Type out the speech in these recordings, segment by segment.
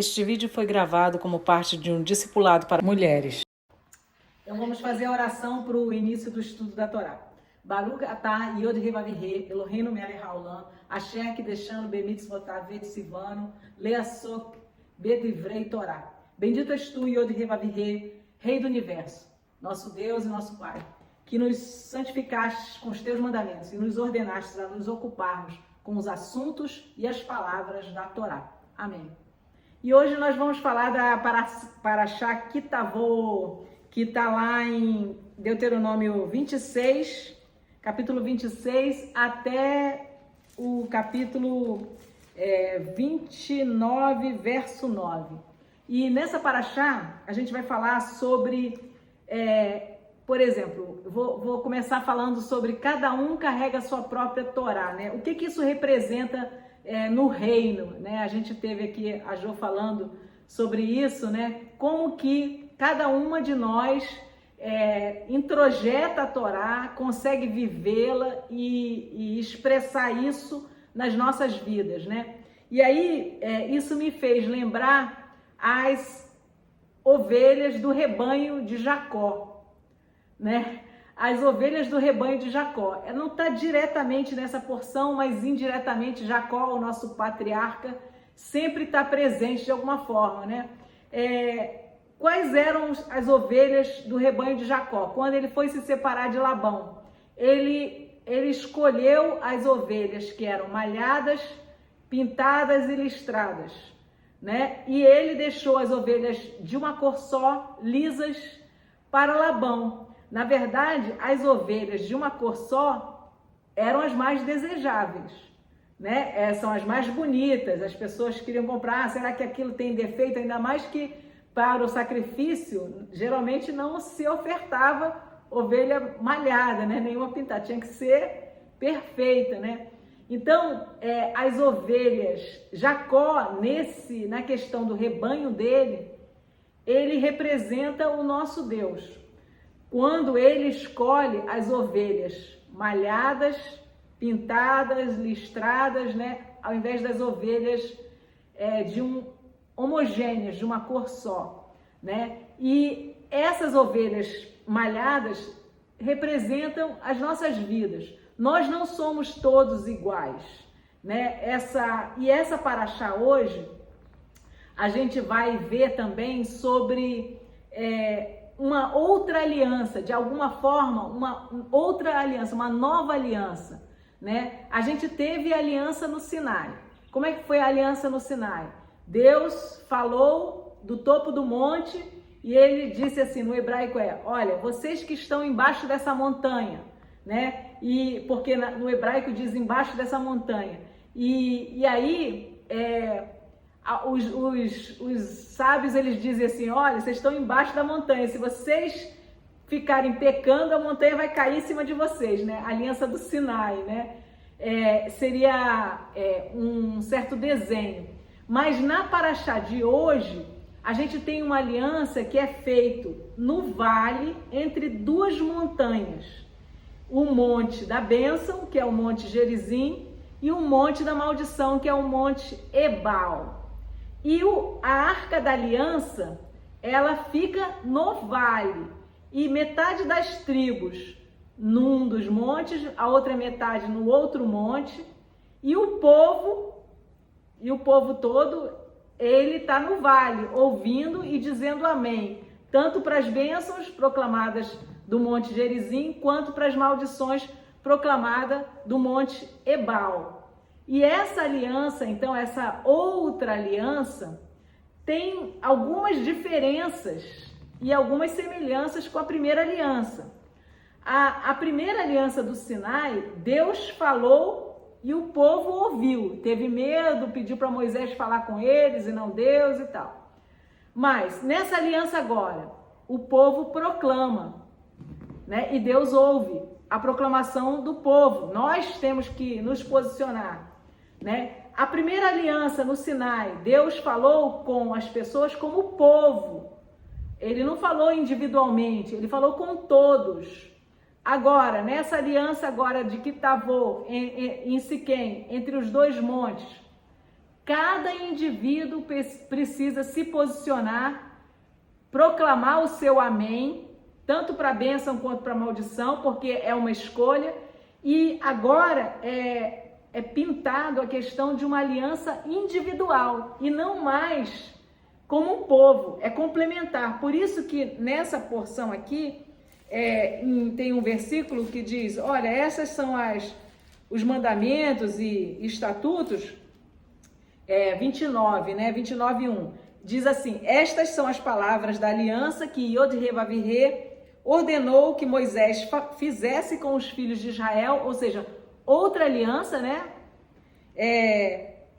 Este vídeo foi gravado como parte de um discipulado para mulheres. Então vamos fazer a oração para o início do estudo da Torá. Baruch atah Yod He Vav He, Eloheinu melech haolam, Asher kideshanu bemitzvotav vetzivanu, leasok bedivrei Torá. Bendito és tu, Yod He Vav He, Rei do Universo, nosso Deus e nosso Pai, que nos santificaste com os teus mandamentos e nos ordenaste a nos ocuparmos com os assuntos e as palavras da Torá. Amém. E hoje nós vamos falar da Parashá Kitavô, que está lá em Deuteronômio 26, capítulo 26, até o capítulo 29, verso 9. E nessa Parashá, a gente vai falar sobre, por exemplo, vou começar falando sobre cada um carrega a sua própria Torá, né? O que isso representa no reino, né? A gente teve aqui a Jo falando sobre isso, né? Como que cada uma de nós introjeta a Torá, consegue vivê-la e expressar isso nas nossas vidas, né? E aí, isso me fez lembrar as ovelhas do rebanho de Jacó, né? As ovelhas do rebanho de Jacó. Não está diretamente nessa porção, mas indiretamente Jacó, o nosso patriarca, sempre está presente de alguma forma, né? Quais eram as ovelhas do rebanho de Jacó? Quando ele foi se separar de Labão, ele escolheu as ovelhas que eram malhadas, pintadas e listradas, né? E ele deixou as ovelhas de uma cor só, lisas, para Labão. Na verdade, as ovelhas de uma cor só eram as mais desejáveis, né? São as mais bonitas, as pessoas queriam comprar. Será que aquilo tem defeito? Ainda mais que para o sacrifício, geralmente não se ofertava ovelha malhada, né? Nenhuma pintada, tinha que ser perfeita, né? Então, as ovelhas, Jacó, na questão do rebanho dele, ele representa o nosso Deus. Quando ele escolhe as ovelhas malhadas, pintadas, listradas, né? Ao invés das ovelhas homogêneas, de uma cor só, né? E essas ovelhas malhadas representam as nossas vidas. Nós não somos todos iguais, né? Essa Parashá hoje, a gente vai ver também sobre uma outra aliança, de alguma forma, uma outra aliança, uma nova aliança, né? A gente teve a aliança no Sinai. Como é que foi a aliança no Sinai? Deus falou do topo do monte e ele disse assim, no hebraico olha, vocês que estão embaixo dessa montanha, né? E porque no hebraico diz embaixo dessa montanha. E aí os sábios, eles dizem assim, olha, vocês estão embaixo da montanha, se vocês ficarem pecando, a montanha vai cair em cima de vocês, né? A aliança do Sinai, né? Seria um certo desenho. Mas na Parashá de hoje, a gente tem uma aliança que é feita no vale entre duas montanhas. O monte da bênção, que é o monte Gerizim, e o monte da maldição, que é o monte Ebal. E a arca da aliança, ela fica no vale. E metade das tribos num dos montes, a outra metade no outro monte. E o povo todo, ele está no vale, ouvindo e dizendo amém. Tanto para as bênçãos proclamadas do monte Gerizim, quanto para as maldições proclamadas do monte Ebal. E essa aliança, então, essa outra aliança, tem algumas diferenças e algumas semelhanças com a primeira aliança. A primeira aliança do Sinai, Deus falou e o povo ouviu. Teve medo, pediu para Moisés falar com eles e não Deus e tal. Mas nessa aliança agora, o povo proclama, né? E Deus ouve a proclamação do povo. Nós temos que nos posicionar, né? A primeira aliança no Sinai, Deus falou com as pessoas como povo. Ele não falou individualmente, ele falou com todos. Agora, nessa aliança agora de Kitavô, em Siquém, entre os dois montes, cada indivíduo precisa se posicionar, proclamar o seu amém, tanto para a bênção quanto para a maldição, porque é uma escolha. E agora é pintado a questão de uma aliança individual e não mais como um povo, é complementar. Por isso que nessa porção aqui tem um versículo que diz, olha, essas são os mandamentos e estatutos, 29, né? 29:1. Diz assim, estas são as palavras da aliança que Yod-Heh-Vav-Heh ordenou que Moisés fizesse com os filhos de Israel, ou seja, outra aliança, né?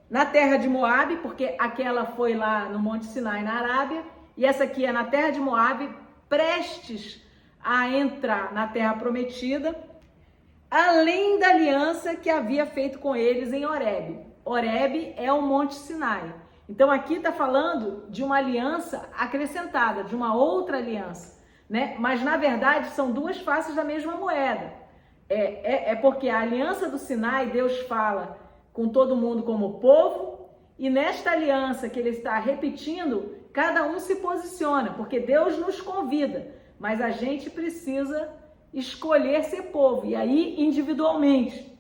Na terra de Moabe, porque aquela foi lá no Monte Sinai, na Arábia, e essa aqui é na terra de Moabe, prestes a entrar na terra prometida, além da aliança que havia feito com eles em Horebe. Horebe é o Monte Sinai. Então aqui está falando de uma aliança acrescentada, de uma outra aliança, né? Mas na verdade são duas faces da mesma moeda. Porque a aliança do Sinai, Deus fala com todo mundo como povo, e nesta aliança que ele está repetindo, cada um se posiciona, porque Deus nos convida, mas a gente precisa escolher ser povo, e aí individualmente.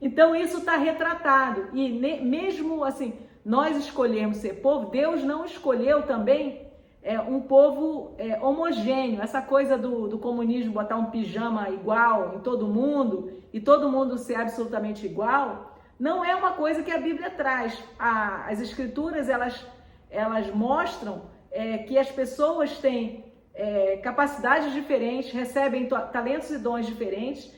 Então isso está retratado, e mesmo assim, nós escolhermos ser povo, Deus não escolheu também um povo homogêneo. Essa coisa do comunismo, botar um pijama igual em todo mundo, e todo mundo ser absolutamente igual, não é uma coisa que a Bíblia traz. As escrituras, elas mostram que as pessoas têm capacidades diferentes, recebem talentos e dons diferentes,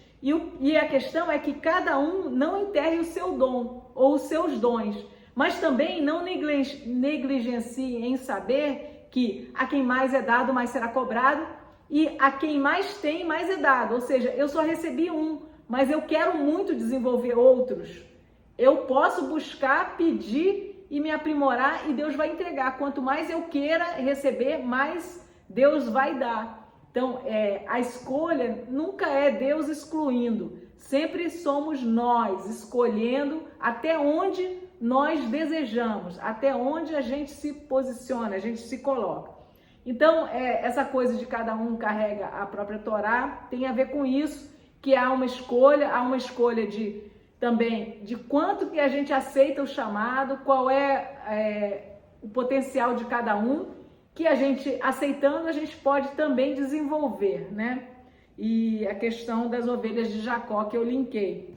e a questão é que cada um não enterre o seu dom ou os seus dons, mas também não negligencie em saber que a quem mais é dado, mais será cobrado, e a quem mais tem, mais é dado. Ou seja, eu só recebi um, mas eu quero muito desenvolver outros. Eu posso buscar, pedir e me aprimorar, e Deus vai entregar. Quanto mais eu queira receber, mais Deus vai dar. Então, a escolha nunca é Deus excluindo. Sempre somos nós escolhendo até onde nós desejamos, até onde a gente se posiciona, a gente se coloca. Então, essa coisa de cada um carrega a própria Torá tem a ver com isso, que há uma escolha também de quanto que a gente aceita o chamado, qual é o potencial de cada um, que a gente, aceitando, a gente pode também desenvolver, né? E a questão das ovelhas de Jacó que eu linkei.